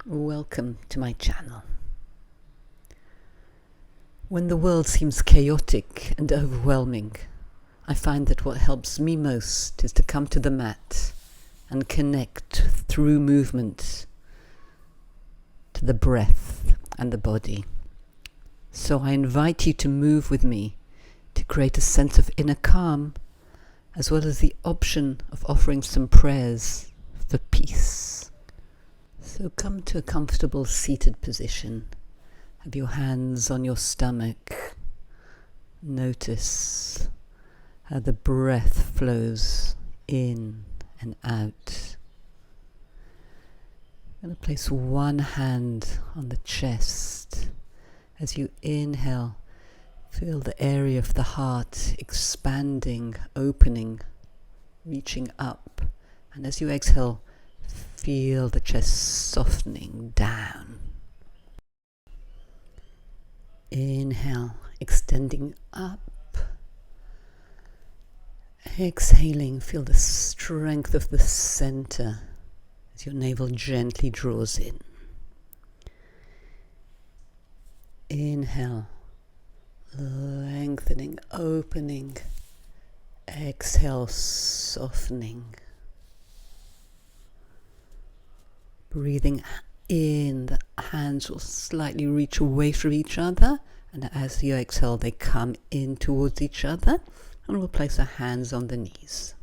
Welcome to my channel. When the world seems chaotic and overwhelming, I find that what helps me most is to come to the mat and connect through movement to the breath and the body. So I invite you to move with me to create a sense of inner calm, as well as the option of offering some prayers for peace. So come to a comfortable seated position. Have your hands on your stomach. Notice how the breath flows in and out. I'm going to place one hand on the chest. As you inhale, feel the area of the heart expanding, opening, reaching up. And as you exhale, feel the chest softening down. Inhale, extending up. Exhaling, feel the strength of the center as your navel gently draws in. Inhale, lengthening, opening. Exhale, softening. Breathing in, the hands will slightly reach away from each other, and as you exhale, they come in towards each other, and we'll place our hands on the knees.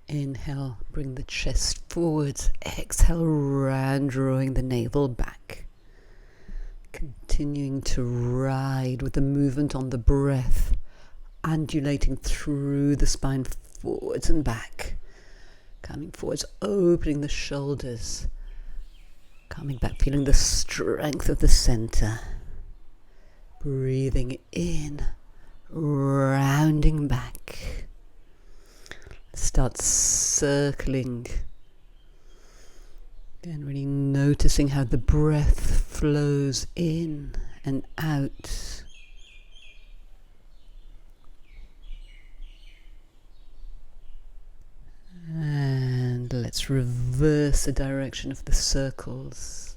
Inhale, bring the chest forwards. Exhale, round, drawing the navel back. Continuing to ride with the movement on the breath, undulating through the spine forwards and back. Coming forwards, opening the shoulders. Coming back, feeling the strength of the center. Breathing in, rounding back. Start circling. Again, really noticing how the breath flows in and out. And let's reverse the direction of the circles.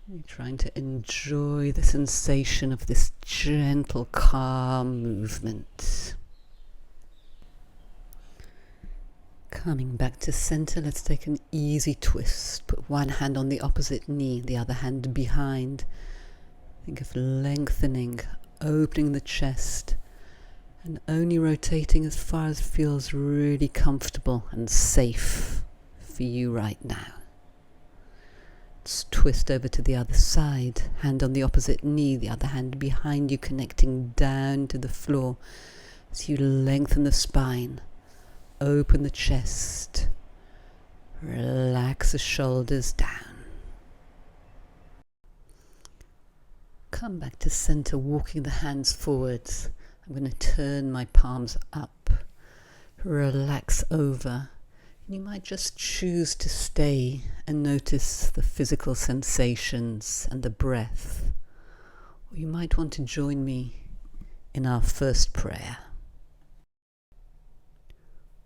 You're trying to enjoy the sensation of this gentle, calm movement. Coming back to center, let's take an easy twist. Put one hand on the opposite knee, the other hand behind. Think of lengthening, opening the chest, and only rotating as far as feels really comfortable and safe for you right now. Let's twist over to the other side, hand on the opposite knee, the other hand behind you, connecting down to the floor as you lengthen the spine, open the chest, relax the shoulders down. Come back to center, walking the hands forwards. I'm going to turn my palms up, relax over. You might just choose to stay and notice the physical sensations and the breath. Or you might want to join me in our first prayer.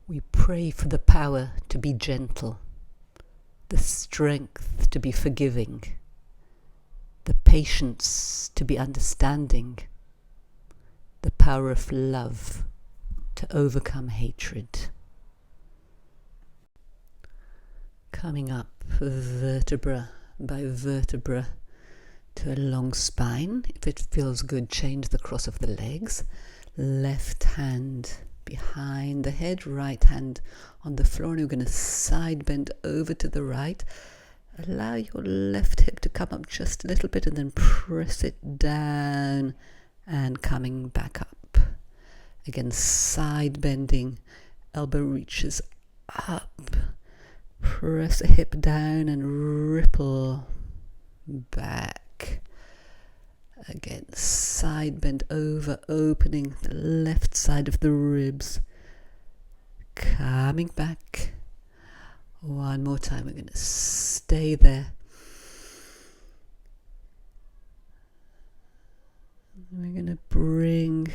We pray for the power to be gentle, the strength to be forgiving, the patience to be understanding, the power of love to overcome hatred. Coming up vertebra by vertebra to a long spine. If it feels good, change the cross of the legs. Left hand behind the head, right hand on the floor, and you're going to side bend over to the right. Allow your left hip to come up just a little bit and then press it down and coming back up. Again, side bending, elbow reaches up. Press a hip down and ripple back. Again, side bend over, opening the left side of the ribs. Coming back. One more time, we're going to stay there. We're going to bring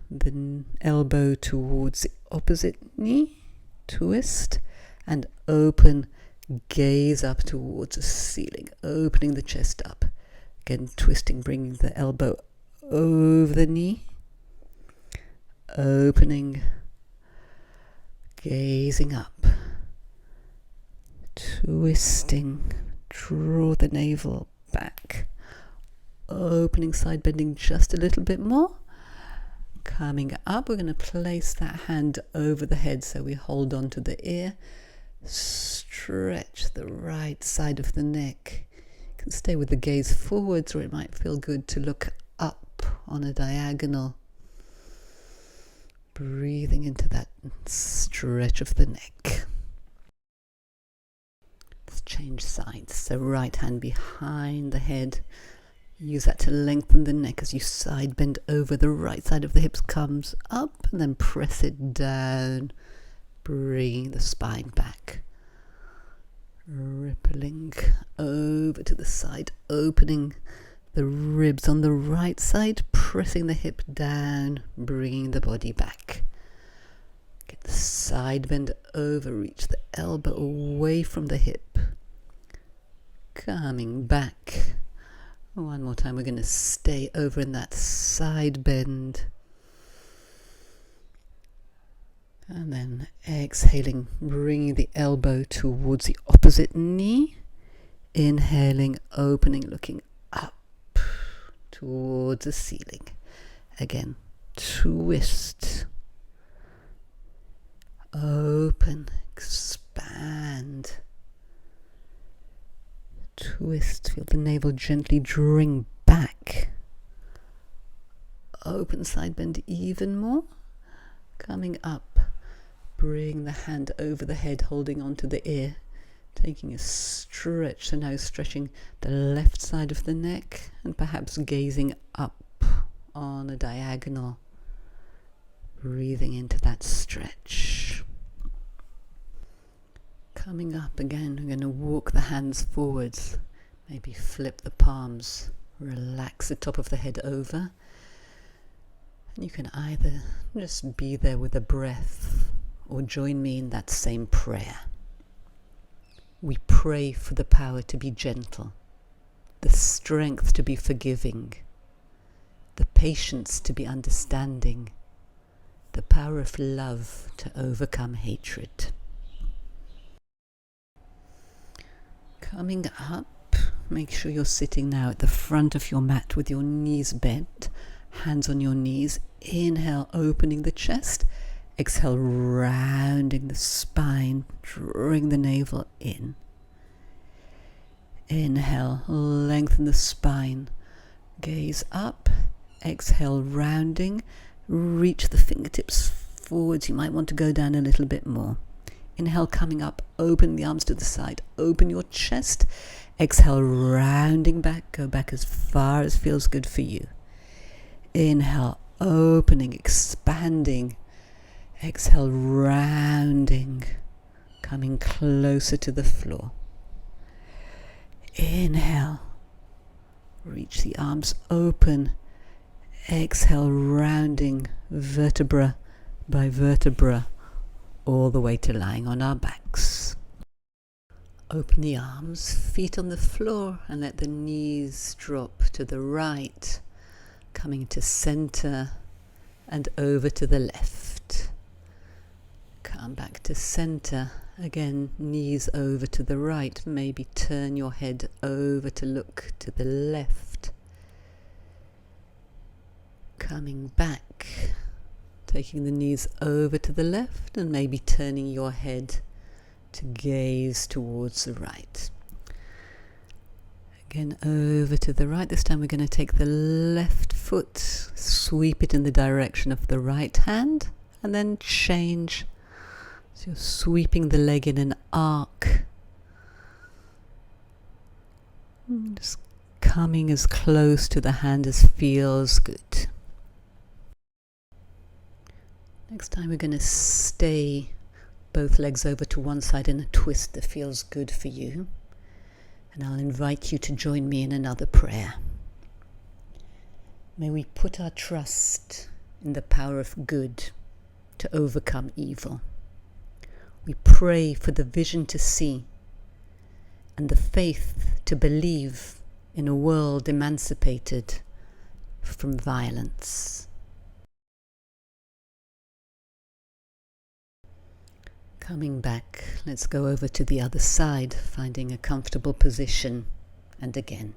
the elbow towards the opposite knee, twist, and open, Gaze up towards the ceiling, opening the chest up. Again, twisting, bringing the elbow over the knee. Opening, gazing up. Twisting, draw the navel back. Opening, side bending just a little bit more. Coming up, we're going to place that hand over the head so we hold on to the ear. Stretch the right side of the neck. You can stay with the gaze forwards, or it might feel good to look up on a diagonal. Breathing into that stretch of the neck. Let's change sides. So right hand behind the head. Use that to lengthen the neck as you side bend over. The right side of the hips comes up, and then press it down, bringing the spine back. Rippling over to the side, opening the ribs on the right side, pressing the hip down, bringing the body back. Get the side bend over, reach the elbow away from the hip. Coming back. One more time, we're going to stay over in that side bend. And then exhaling, bringing the elbow towards the opposite knee. Inhaling, opening, looking up towards the ceiling. Again, twist. Open, expand. Twist, feel the navel gently drawing back. Open, side bend even more. Coming up, bring the hand over the head, holding onto the ear. Taking a stretch, so now stretching the left side of the neck and perhaps gazing up on a diagonal. Breathing into that stretch. Coming up again, we're going to walk the hands forwards. Maybe flip the palms. Relax the top of the head over. And you can either just be there with the breath or join me in that same prayer. We pray for the power to be gentle, the strength to be forgiving, the patience to be understanding, the power of love to overcome hatred. Coming up, make sure you're sitting now at the front of your mat with your knees bent, hands on your knees. Inhale, opening the chest. Exhale, rounding the spine, drawing the navel in. Inhale, lengthen the spine. Gaze up. Exhale, rounding. Reach the fingertips forwards. You might want to go down a little bit more. Inhale, coming up, open the arms to the side, open your chest. Exhale, rounding back, go back as far as feels good for you. Inhale, opening, expanding. Exhale, rounding, coming closer to the floor. Inhale, reach the arms open. Exhale, rounding, vertebra by vertebra, all the way to lying on our backs. Open the arms, feet on the floor, and let the knees drop to the right, coming to center and over to the left. Come back to center. Again, knees over to the right. Maybe turn your head over to look to the left. Coming back. Taking the knees over to the left and maybe turning your head to gaze towards the right. Again, over to the right. This time we're going to take the left foot, sweep it in the direction of the right hand, and then change. So you're sweeping the leg in an arc. Just coming as close to the hand as feels good. Next time we're going to stay both legs over to one side in a twist that feels good for you. And I'll invite you to join me in another prayer. May we put our trust in the power of good to overcome evil. We pray for the vision to see and the faith to believe in a world emancipated from violence. Coming back, let's go over to the other side, finding a comfortable position, and again.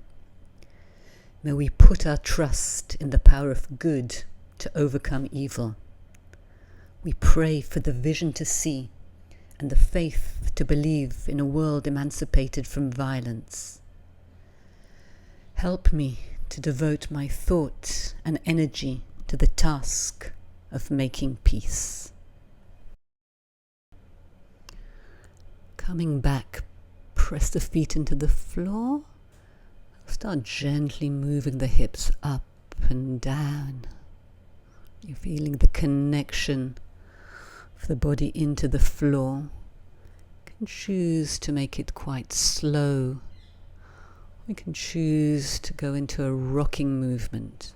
May we put our trust in the power of good to overcome evil. We pray for the vision to see and the faith to believe in a world emancipated from violence. Help me to devote my thought and energy to the task of making peace. Coming back, press the feet into the floor. Start gently moving the hips up and down. You're feeling the connection of the body into the floor. You can choose to make it quite slow. We can choose to go into a rocking movement.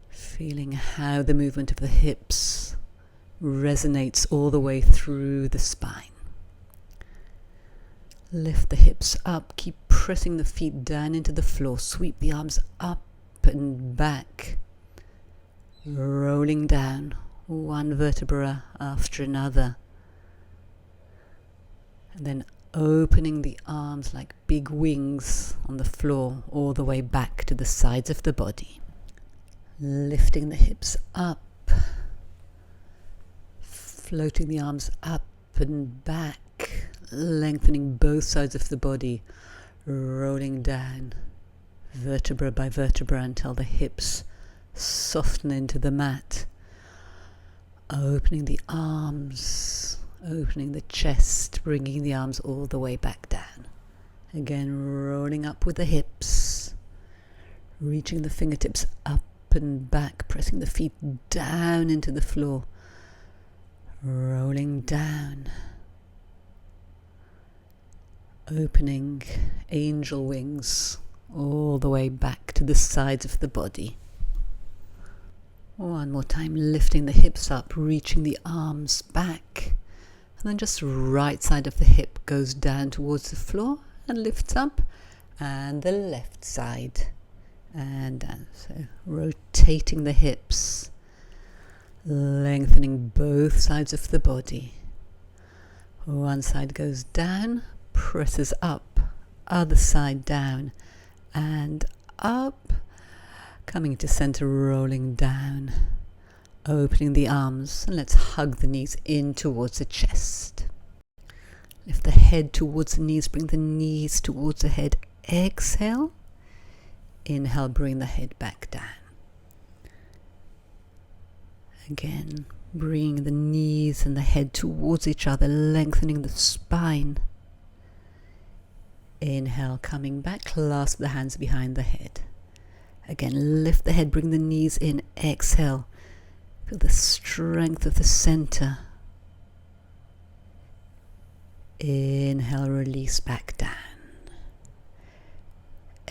Feeling how the movement of the hips resonates all the way through the spine. Lift the hips up, keep pressing the feet down into the floor. Sweep the arms up and back, rolling down one vertebra after another. And then opening the arms like big wings on the floor all the way back to the sides of the body. Lifting the hips up, floating the arms up and back, lengthening both sides of the body, rolling down vertebra by vertebra until the hips soften into the mat. Opening the arms, opening the chest, bringing the arms all the way back down. Again, rolling up with the hips, reaching the fingertips up and back, pressing the feet down into the floor, rolling down. Opening angel wings all the way back to the sides of the body. One more time, lifting the hips up, reaching the arms back, and then just right side of the hip goes down towards the floor and lifts up, and the left side and down. So rotating the hips, lengthening both sides of the body. One side goes down, presses up, other side down and up, coming to center, rolling down, opening the arms, and let's hug the knees in towards the chest. Lift the head towards the knees, bring the knees towards the head. Exhale, inhale, bring the head back down. Again, bring the knees and the head towards each other, lengthening the spine. Inhale, coming back, clasp the hands behind the head. Again, lift the head, bring the knees in. Exhale, feel the strength of the center. Inhale, release back down.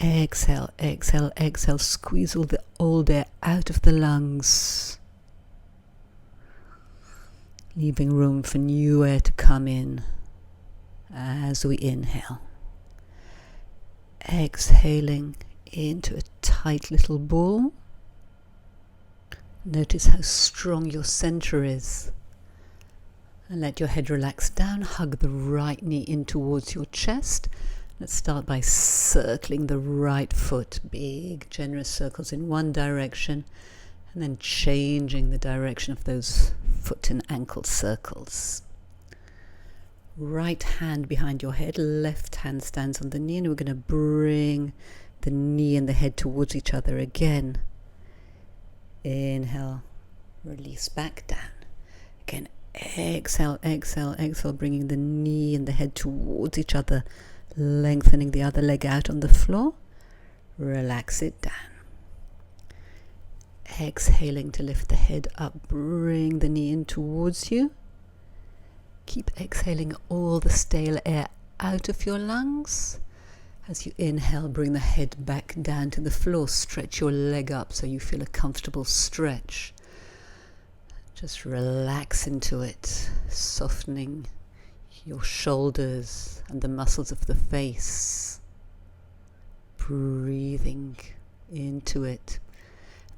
Exhale, exhale, exhale. Squeeze all the old air out of the lungs, leaving room for new air to come in as we inhale. Exhaling into a tight little ball. Notice how strong your center is. And let your head relax down. Hug the right knee in towards your chest. Let's start by circling the right foot. Big, generous circles in one direction. And then changing the direction of those foot and ankle circles. Right hand behind your head, left hand stands on the knee, and we're going to bring the knee and the head towards each other again. Inhale, release back down. Again, exhale, exhale, exhale, bringing the knee and the head towards each other, lengthening the other leg out on the floor. Relax it down. Exhaling to lift the head up, bring the knee in towards you. Keep exhaling all the stale air out of your lungs. As you inhale, bring the head back down to the floor. Stretch your leg up so you feel a comfortable stretch. Just relax into it, softening your shoulders and the muscles of the face. Breathing into it.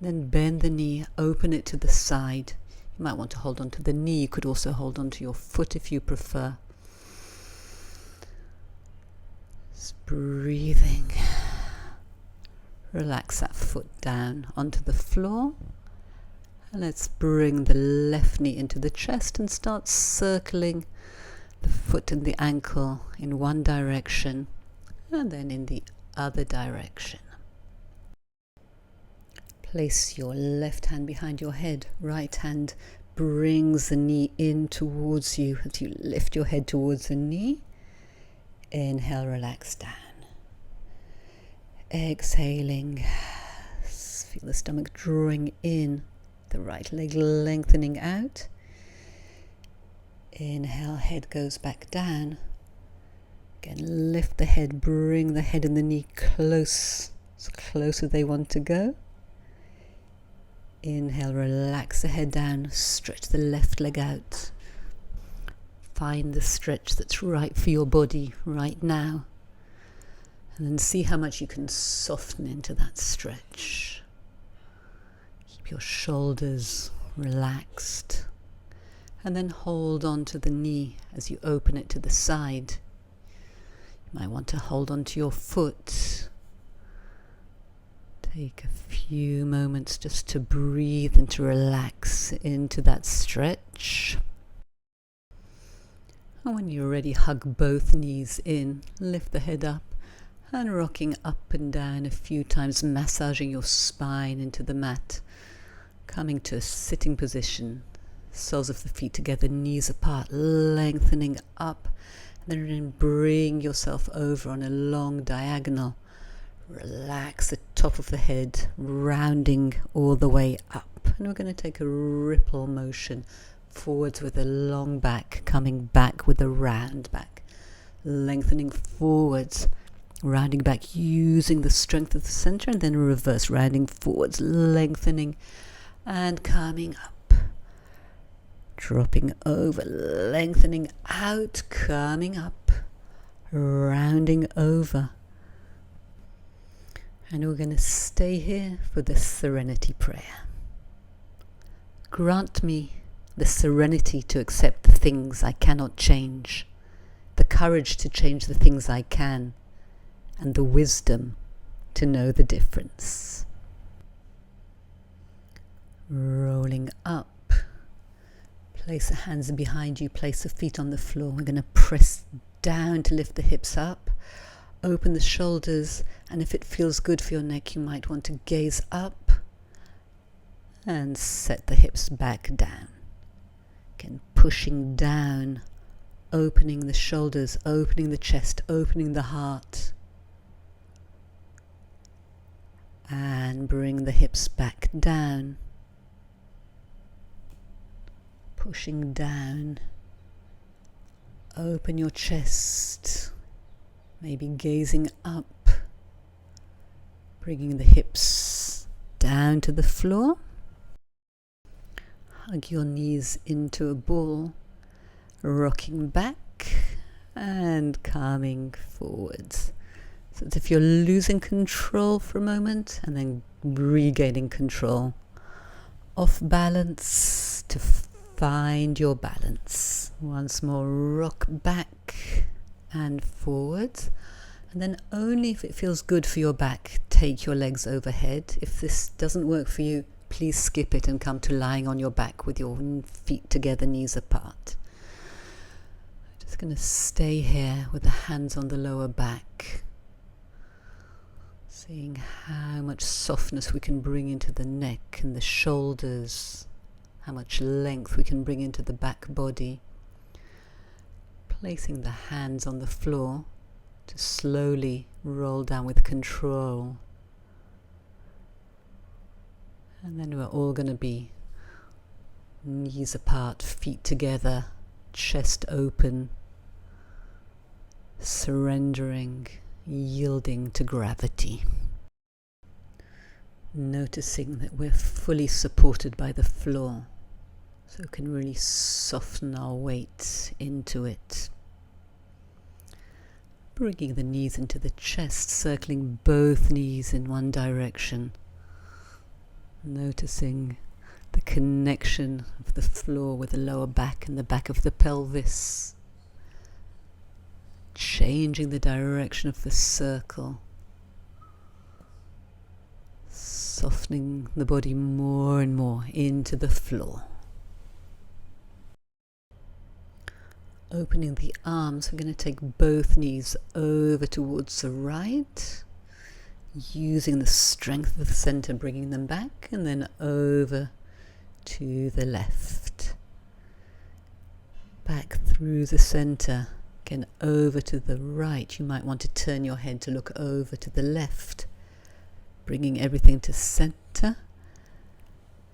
Then bend the knee, open it to the side. You might want to hold on to the knee. You could also hold on to your foot if you prefer. Just breathing. Relax that foot down onto the floor. And let's bring the left knee into the chest and start circling the foot and the ankle in one direction and then in the other direction. Place your left hand behind your head. Right hand brings the knee in towards you as you lift your head towards the knee. Inhale, relax down. Exhaling, feel the stomach drawing in, the right leg lengthening out. Inhale, head goes back down. Again, lift the head, bring the head and the knee close, as close as they want to go. Inhale, relax the head down, stretch the left leg out. Find the stretch that's right for your body right now. And then see how much you can soften into that stretch. Keep your shoulders relaxed. And then hold on to the knee as you open it to the side. You might want to hold on to your foot. Take a few moments just to breathe and to relax into that stretch. And when you're ready, hug both knees in, lift the head up and rocking up and down a few times, massaging your spine into the mat. Coming to a sitting position, soles of the feet together, knees apart, lengthening up, and then bring yourself over on a long diagonal. Relax the top of the head, rounding all the way up. And we're going to take a ripple motion forwards with a long back, coming back with a round back, lengthening forwards, rounding back using the strength of the center, and then reverse, rounding forwards, lengthening and coming up, dropping over, lengthening out, coming up, rounding over. And we're going to stay here for the serenity prayer. Grant me the serenity to accept the things I cannot change, the courage to change the things I can, and the wisdom to know the difference. Rolling up. Place the hands behind you, place the feet on the floor. We're going to press down to lift the hips up. Open the shoulders, and if it feels good for your neck, you might want to gaze up and set the hips back down. Again, pushing down, opening the shoulders, opening the chest, opening the heart. And bring the hips back down. Pushing down. Open your chest. Maybe gazing up. Bringing the hips down to the floor. Hug your knees into a ball. Rocking back and coming forwards. So it's if you're losing control for a moment and then regaining control. Off balance to find your balance. Once more, rock back and forwards. And then only if it feels good for your back, take your legs overhead. If this doesn't work for you, please skip it and come to lying on your back with your feet together, knees apart. Just going to stay here with the hands on the lower back. Seeing how much softness we can bring into the neck and the shoulders, how much length we can bring into the back body. Placing the hands on the floor to slowly roll down with control. And then we're all going to be knees apart, feet together, chest open, surrendering, yielding to gravity. Noticing that we're fully supported by the floor, so we can really soften our weight into it. Bringing the knees into the chest, circling both knees in one direction. Noticing the connection of the floor with the lower back and the back of the pelvis. Changing the direction of the circle. Softening the body more and more into the floor. Opening the arms, we're going to take both knees over towards the right, using the strength of the center, bringing them back, and then over to the left. Back through the center, again over to the right. You might want to turn your head to look over to the left, bringing everything to center.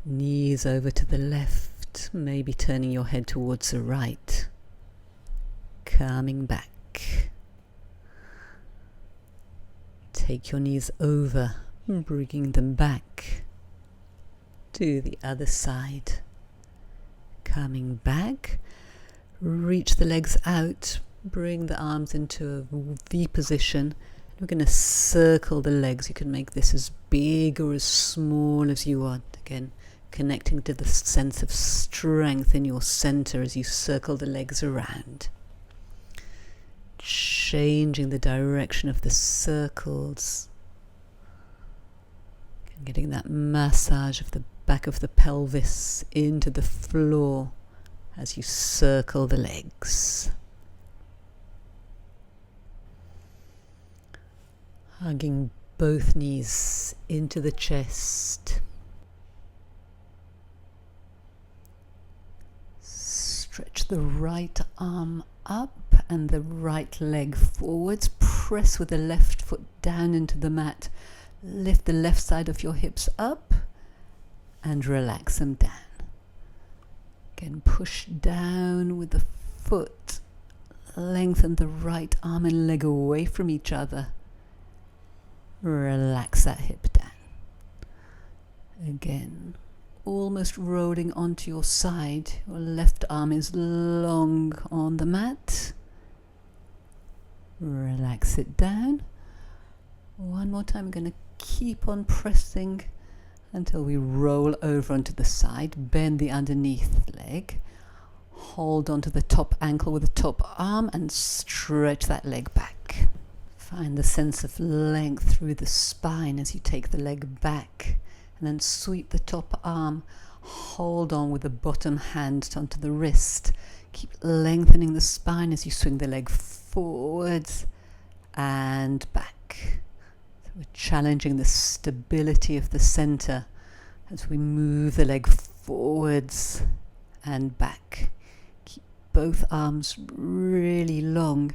Knees over to the left, maybe turning your head towards the right. Coming back. Take your knees over, bringing them back to the other side. Coming back, reach the legs out, bring the arms into a V position. We're going to circle the legs. You can make this as big or as small as you want. Again, connecting to the sense of strength in your center as you circle the legs around. Changing the direction of the circles. Getting that massage of the back of the pelvis into the floor as you circle the legs. Hugging both knees into the chest. Stretch the right arm up and the right leg forwards. Press with the left foot down into the mat. Lift the left side of your hips up and relax them down. Again, push down with the foot. Lengthen the right arm and leg away from each other. Relax that hip down. Again, almost rolling onto your side. Your left arm is long on the mat. Relax it down. One more time, I'm going to keep on pressing until we roll over onto the side. Bend the underneath leg. Hold onto the top ankle with the top arm and stretch that leg back. Find the sense of length through the spine as you take the leg back. And then sweep the top arm. Hold on with the bottom hand onto the wrist. Keep lengthening the spine as you swing the leg forwards and back. So we're challenging the stability of the center as we move the leg forwards and back. Keep both arms really long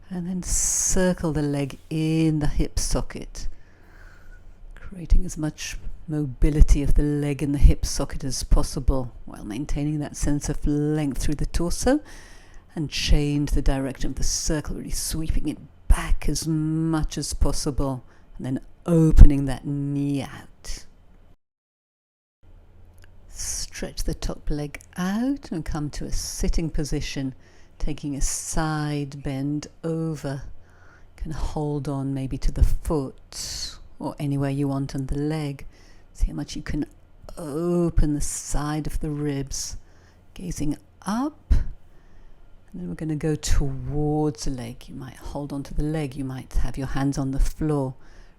and then circle the leg in the hip socket, creating as much mobility of the leg in the hip socket as possible while maintaining that sense of length through the torso, and change the direction of the circle, really sweeping it back as much as possible and then opening that knee out. Stretch the top leg out and come to a sitting position, taking a side bend over. You can hold on maybe to the foot or anywhere you want on the leg. See how much you can open the side of the ribs, gazing up. And then we're going to go towards the leg. You might hold on to the leg. You might have your hands on the floor.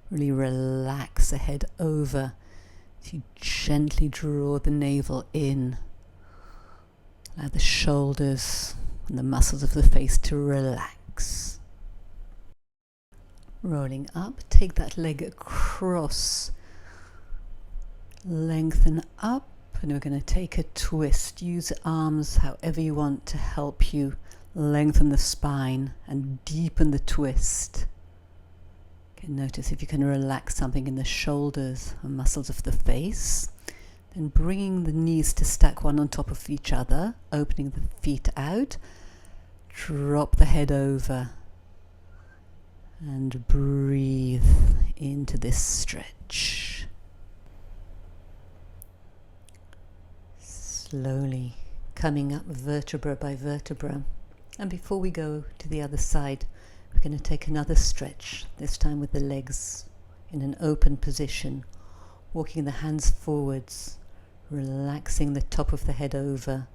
Really relax the head over. As you gently draw the navel in. Allow the shoulders and the muscles of the face to relax. Rolling up, take that leg across. Lengthen up, and we're going to take a twist. Use arms however you want to help you lengthen the spine and deepen the twist. Okay, notice if you can relax something in the shoulders and muscles of the face. Then bringing the knees to stack one on top of each other, opening the feet out. Drop the head over and breathe into this stretch. Slowly coming up vertebra by vertebra. And before we go to the other side, we're going to take another stretch, this time with the legs in an open position, walking the hands forwards, relaxing the top of the head over.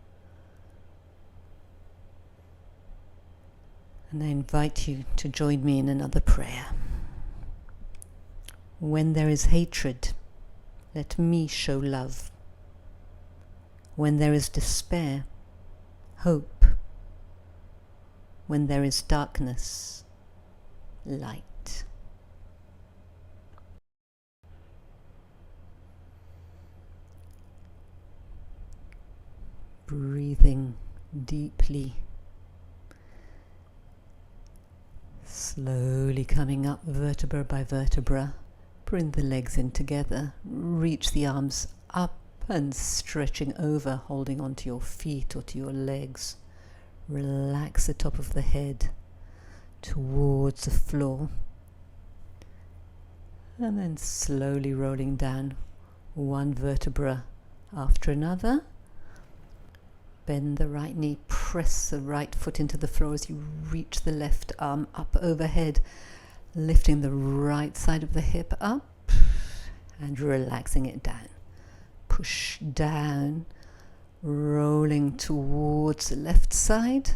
And I invite you to join me in another prayer. When there is hatred, let me show love. When there is despair, hope. When there is darkness, light. Breathing deeply, slowly coming up vertebra by vertebra. Bring the legs in together, reach the arms up and stretching over, holding onto your feet or to your legs. Relax the top of the head towards the floor, and then slowly rolling down one vertebra after another. Bend the right knee, press the right foot into the floor as you reach the left arm up overhead, lifting the right side of the hip up and relaxing it down. Push down, rolling towards the left side,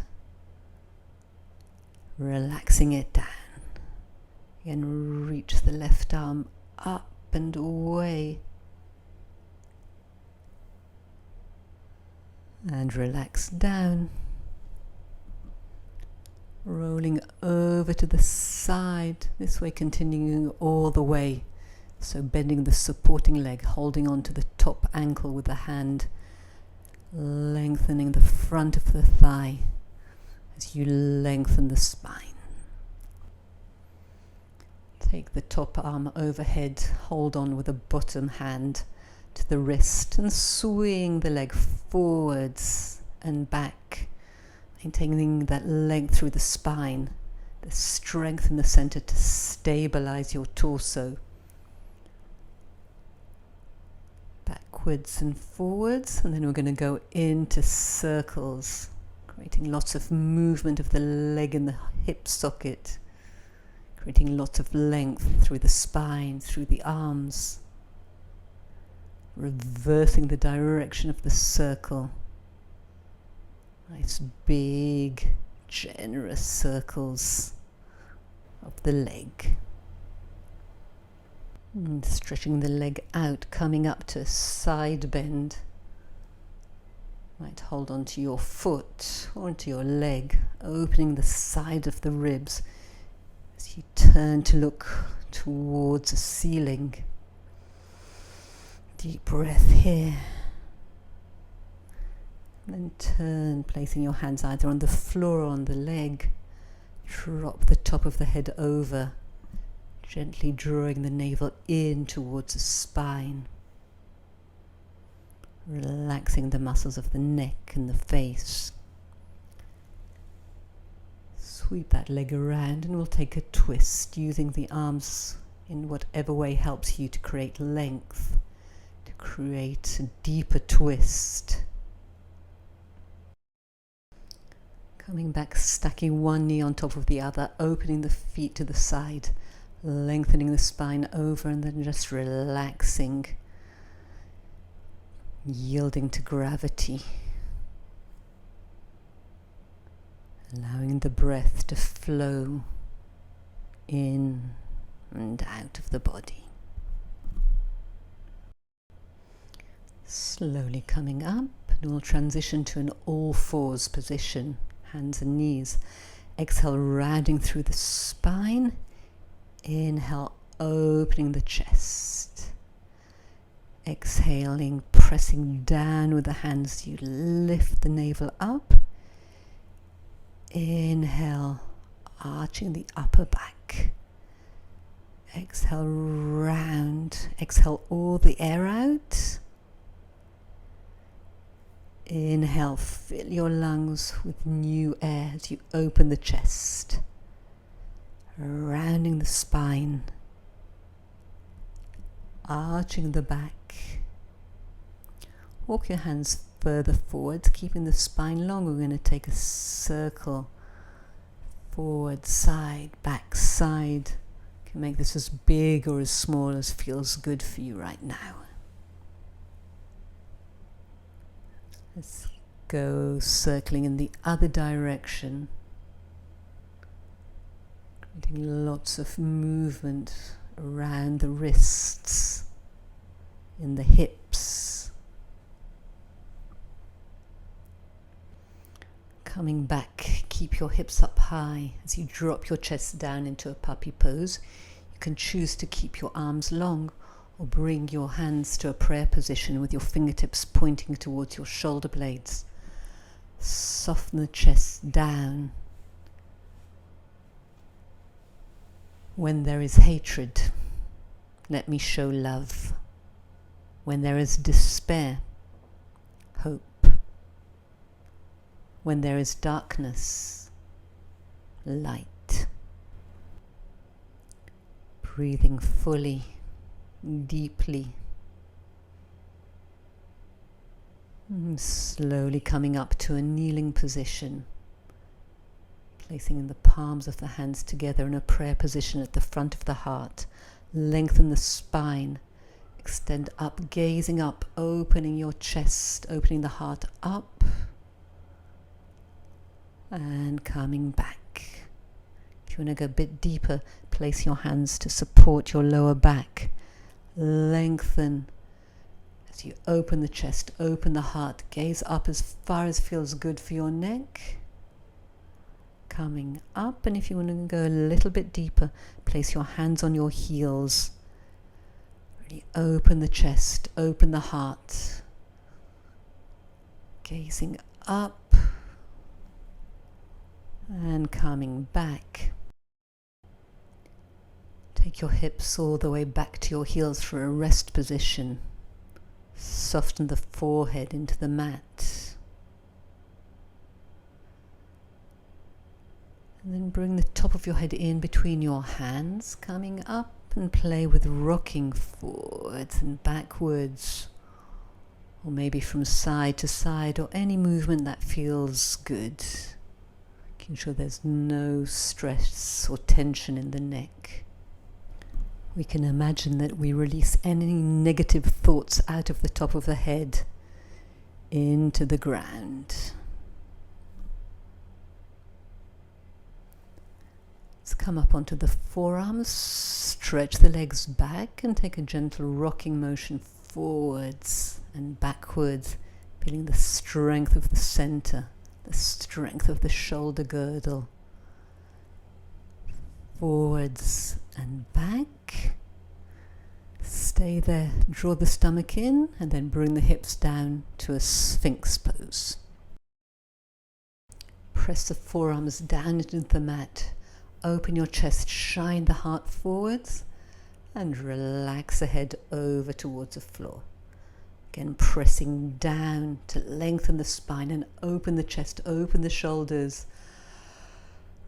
relaxing it down. Again, reach the left arm up and away, and relax down. Rolling over to the side, this way continuing all the way. So bending the supporting leg, holding on to the top ankle with the hand, lengthening the front of the thigh as you lengthen the spine. Take the top arm overhead, hold on with the bottom hand to the wrist and swing the leg forwards and back, maintaining that length through the spine, the strength in the center to stabilize your torso. Backwards and forwards, and then we're going to go into circles, creating lots of movement of the leg in the hip socket, creating lots of length through the spine, through the arms, reversing the direction of the circle. Nice big generous circles of the leg. And stretching the leg out, coming up to a side bend. Might hold onto your foot or onto your leg, opening the side of the ribs as you turn to look towards the ceiling. Deep breath here. And then turn, placing your hands either on the floor or on the leg. Drop the top of the head over, gently drawing the navel in towards the spine. Relaxing the muscles of the neck and the face. Sweep that leg around and we'll take a twist, using the arms in whatever way helps you to create length, to create a deeper twist. Coming back, stacking one knee on top of the other, opening the feet to the side, lengthening the spine over, and then just relaxing, yielding to gravity, allowing the breath to flow in and out of the body. Slowly coming up, and we'll transition to an all fours position, hands and knees. Exhale, rounding through the spine. Inhale, opening the chest. Exhaling, pressing down with the hands, you lift the navel up. Inhale, arching the upper back. Exhale, round. Exhale all the air out. Inhale, fill your lungs with new air as you open the chest, rounding the spine, arching the back. Walk your hands further forwards, keeping the spine long. We're going to take a circle Forward, side, back, side. You can make this as big or as small as feels good for you right now. Let's go circling in the other direction, creating lots of movement around the wrists, in the hips. Coming back, keep your hips up high as you drop your chest down into a puppy pose. You can choose to keep your arms long or bring your hands to a prayer position with your fingertips pointing towards your shoulder blades. Soften the chest down. When there is hatred, let me show love. When there is despair, hope. When there is darkness, light. Breathing fully, deeply. Slowly coming up to a kneeling position. Placing in the palms of the hands together in a prayer position at the front of the heart. Lengthen the spine. Extend up, gazing up, opening your chest, opening the heart up. And coming back. If you want to go a bit deeper, place your hands to support your lower back. Lengthen as you open the chest, open the heart, gaze up as far as feels good for your neck. Coming up, and if you want to go a little bit deeper, place your hands on your heels. Really open the chest, open the heart. Gazing up. And coming back. Take your hips all the way back to your heels for a rest position. Soften the forehead into the mat. And then bring the top of your head in between your hands, coming up and play with rocking forwards and backwards. Or maybe from side to side, or any movement that feels good. Making sure there's no stress or tension in the neck. We can imagine that we release any negative thoughts out of the top of the head into the ground. Let's come up onto the forearms, stretch the legs back and take a gentle rocking motion forwards and backwards, feeling the strength of the center. The strength of the shoulder girdle. Forwards and back. Stay there. Draw the stomach in and then bring the hips down to a sphinx pose. Press the forearms down into the mat. Open your chest, shine the heart forwards and relax the head over towards the floor. Again, pressing down to lengthen the spine and open the chest, open the shoulders.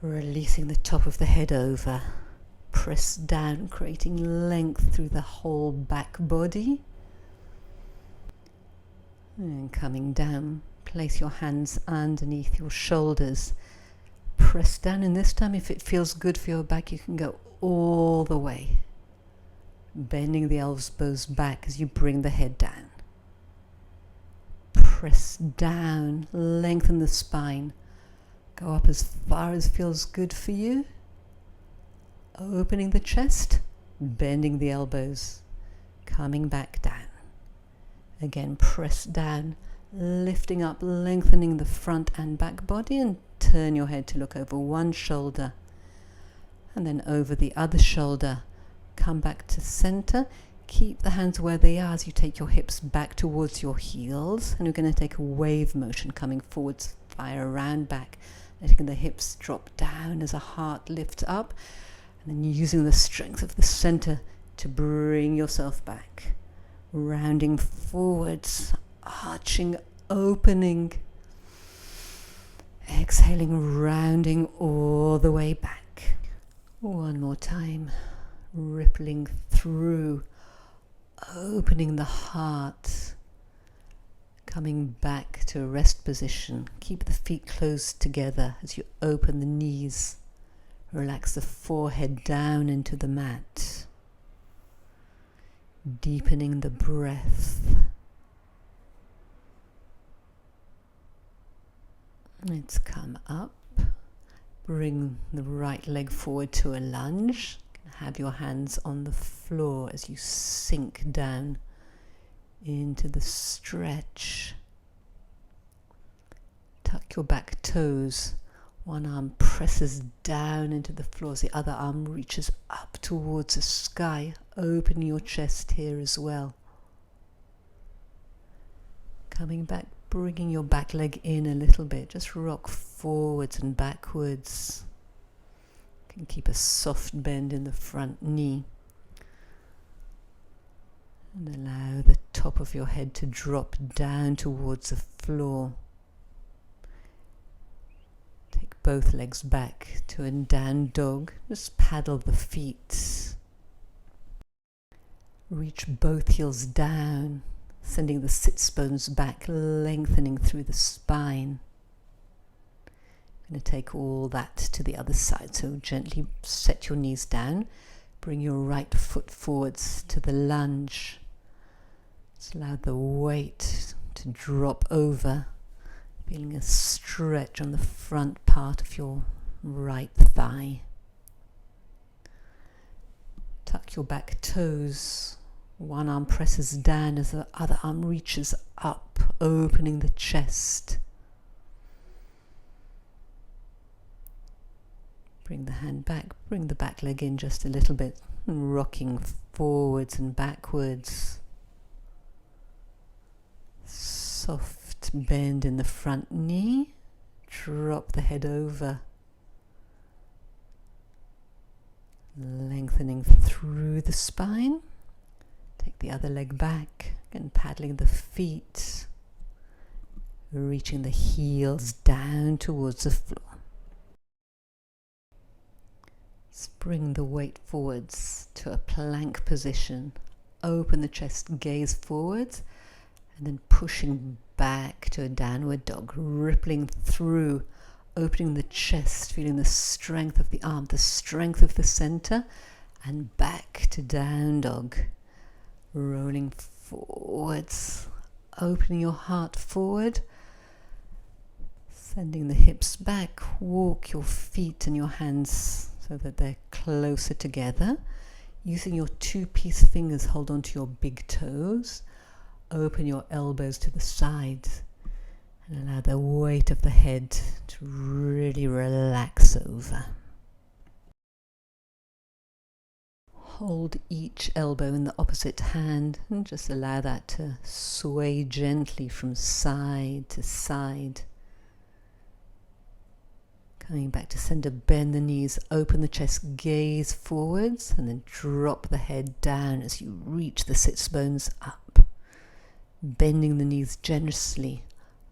Releasing the top of the head over. Press down, creating length through the whole back body. And coming down, place your hands underneath your shoulders. Press down, and this time if it feels good for your back, you can go all the way. Bending the elbows back as you bring the head down. Press down, lengthen the spine. Go up as far as feels good for you. Opening the chest, bending the elbows, coming back down. Again, press down, lifting up, lengthening the front and back body, and turn your head to look over one shoulder and then over the other shoulder. Come back to center. Keep the hands where they are as you take your hips back towards your heels, and we're going to take a wave motion coming forwards, fire around back, letting the hips drop down as a heart lifts up, and then using the strength of the center to bring yourself back, rounding forwards, arching, opening, exhaling, rounding all the way back. One more time, rippling through, opening the heart, coming back to a rest position. Keep the feet close together as you open the knees, Relax the forehead down into the mat, deepening the breath. Let's come up. Bring the right leg forward to a lunge. Have your hands on the floor as you sink down into the stretch. Tuck your back toes. One arm presses down into the floor as the other arm reaches up towards the sky. Open your chest here as well. Coming back, bringing your back leg in a little bit. Just rock forwards and backwards. You can keep a soft bend in the front knee. And allow the top of your head to drop down towards the floor. Take both legs back to a down dog. Just paddle the feet. Reach both heels down, sending the sits bones back, lengthening through the spine. I'm going to take all that to the other side. So gently set your knees down. Bring your right foot forwards to the lunge. Just allow the weight to drop over, feeling a stretch on the front part of your right thigh. Tuck your back toes. One arm presses down as the other arm reaches up, opening the chest. Bring the hand back, bring the back leg in just a little bit, rocking forwards and backwards. Soft bend in the front knee, drop the head over. Lengthening through the spine. Take the other leg back, again paddling the feet, reaching the heels down towards the floor. Bring the weight forwards to a plank position. Open the chest, gaze forwards, and then pushing back to a downward dog, rippling through, opening the chest, feeling the strength of the arm, the strength of the center, and back to down dog. Rolling forwards, opening your heart forward, sending the hips back, walk your feet and your hands so that they're closer together. Using your two-piece fingers, hold on to your big toes. Open your elbows to the sides and allow the weight of the head to really relax over. Hold each elbow in the opposite hand and just allow that to sway gently from side to side. Coming back to center, bend the knees, open the chest, gaze forwards, and then drop the head down as you reach the sits bones up. Bending the knees generously,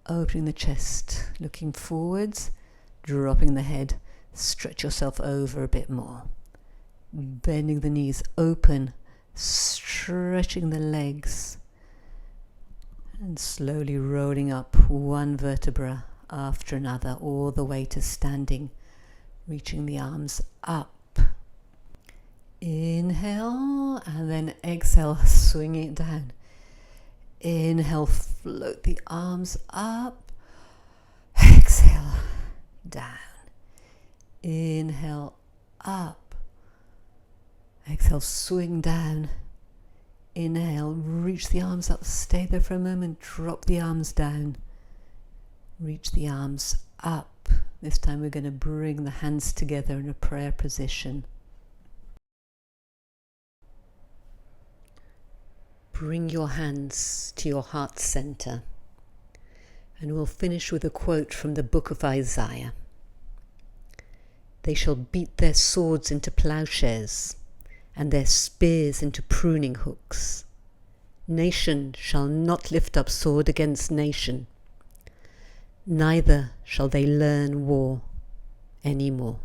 opening the chest, looking forwards, dropping the head, stretch yourself over a bit more. Bending the knees open, stretching the legs, and slowly rolling up one vertebra after another, all the way to standing, reaching the arms up. Inhale, and then exhale, swing it down. Inhale, float the arms up. Exhale, down. Inhale, up. Exhale, swing down. Inhale, reach the arms up, stay there for a moment, drop the arms down. Reach the arms up. This time we're going to bring the hands together in a prayer position. Bring your hands to your heart center, and we'll finish with a quote from the book of Isaiah. They shall beat their swords into plowshares, and their spears into pruning hooks. Nation shall not lift up sword against nation, neither shall they learn war any more.